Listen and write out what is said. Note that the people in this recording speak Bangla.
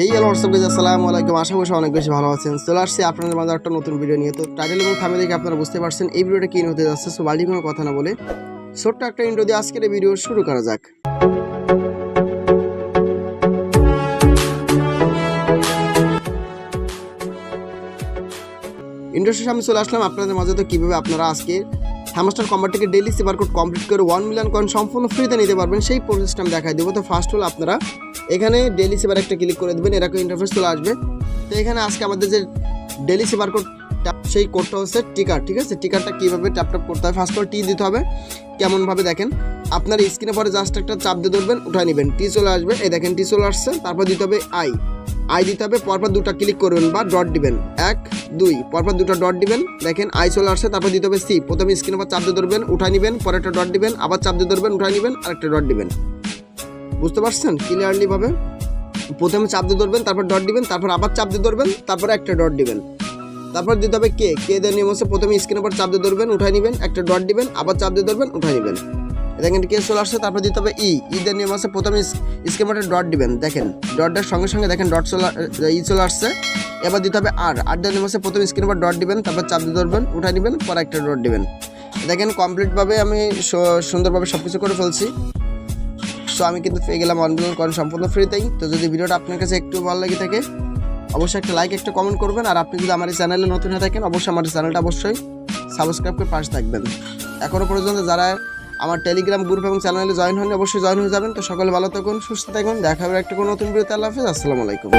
হ্যালো হোয়াটসঅ্যাপ গাইস, আসসালামু আলাইকুম। আশা করি অনেক বেশি ভালো আছেন। চলে আসছি আপনাদের মাঝে একটা নতুন ভিডিও নিয়ে। তো টাইটেল এবং থাম্বনেল দেখে আপনারা বুঝতে পারছেন এই ভিডিওটা কি হতে যাচ্ছে। সো বাড়তি কোনো কথা না বলে ছোট্ট একটা ইন্ট্রো দিয়ে আজকের এই ভিডিও শুরু করা যাক। ইন্ডাস্ট্রির সামনে চলে আসলাম আপনাদের মাঝে। তো কীভাবে আপনারা আজকে হ্যামস্টার কম্বার থেকে ডেইলি সেবার কোড কমপ্লিট করে 1 মিলিয়ন কয়েন সম্পূর্ণ ফ্রিতে নিতে পারবেন সেই প্রসেসটা আমি দেখাই দেবো। তো ফার্স্ট হল আপনারা এখানে ডেইলি সেবার একটা ক্লিক করে দেবেন, এরকম ইন্টারফেস চলে আসবে। তো এখানে আজকে আমাদের যে ডেইলি সেবার কোড সেই কোডটা হচ্ছে টিকার, ঠিক আছে। টিকারটা কীভাবে ট্যাপ করতে হয়, ফার্স্ট অফ অল টি দিতে হবে। কেমনভাবে দেখেন, আপনার স্ক্রিনে পরে জাস্ট একটা চাপ দিয়ে ধরবেন, উঠায় নেবেন, টি চলে আসবে। এই দেখেন টি চলে আসছে। তারপর দিতে হবে আই দিতে হবে, পরপর দুটো ক্লিক করবেন বা ডট দিবেন, 1 2 পরপর দুটো ডট দিবেন। দেখেন আই চলে আসছে। তারপর দিতে হবে সি, প্রথমে স্ক্রিনের পর চাপ দিয়ে ধরবেন, উঠায় নেবেন, পরে একটা ডট দিবেন, আবার চাপ দিয়ে ধরবেন, উঠায় নেবেন, আরেকটা ডট দিবেন। বুঝতে পারছেন ক্লিয়ারলি ভাবে? প্রথমে চাপ দিয়ে ধরবেন, তারপর ডট দিবেন, তারপর আবার চাপ দিয়ে ধরবেন, তারপর একটা ডট দিবেন। তারপর দিতে হবে কে দেওয়ার নিয়ম হচ্ছে প্রথমে স্ক্রিনের পর চাপ দিয়ে ধরবেন, উঠায় নেবেন, একটা ডট দিবেন, আবার চাপ দিয়ে ধরবেন, উঠায় নেবেন। দেখেন কে চলে আসছে। তারপর দিতে হবে ঈদের নিয়ম আছে প্রথমে স্ক্রিনের পরে ডট দিবেন। দেখেন ডটটার সঙ্গে সঙ্গে দেখেন ডট চলে আসছে। এবার দিতে হবে আর দেওয়ার নিয়ম আছে প্রথমে স্ক্রিনের পর ডট দিবেন, তারপর চাপ দিয়ে ধরবেন, উঠায় নেবেন, পরে একটা ডট দিবেন। দেখেন কমপ্লিটভাবে আমি সুন্দরভাবে সব কিছু করে ফেলছি। সো আমি কিন্তু পেয়ে গেলাম 1 মিলিয়ন কয়েন সম্পূর্ণ ফ্রিতেই। তো যদি ভিডিওটা আপনার কাছে একটু ভালো লাগে থাকে অবশ্যই একটা লাইক, একটা কমেন্ট করবেন। আর আপনি যদি আমার এই চ্যানেলে নতুন হয়ে থাকেন অবশ্যই আমার চ্যানেলটা অবশ্যই সাবস্ক্রাইব করে পাশে থাকবেন। এখনও পর্যন্ত যারা আমার টেলিগ্রাম গ্রুপ এবং চ্যানেলে জয়েন হন অবশ্যই জয়েন হয়ে যাবেন। তো সকলে ভালো থাকুন, সুস্থ থাকুন, দেখা হবে একটা কোনো নতুন ভিডিওতে। আল্লাহ হাফেজ, আসসালামু আলাইকুম।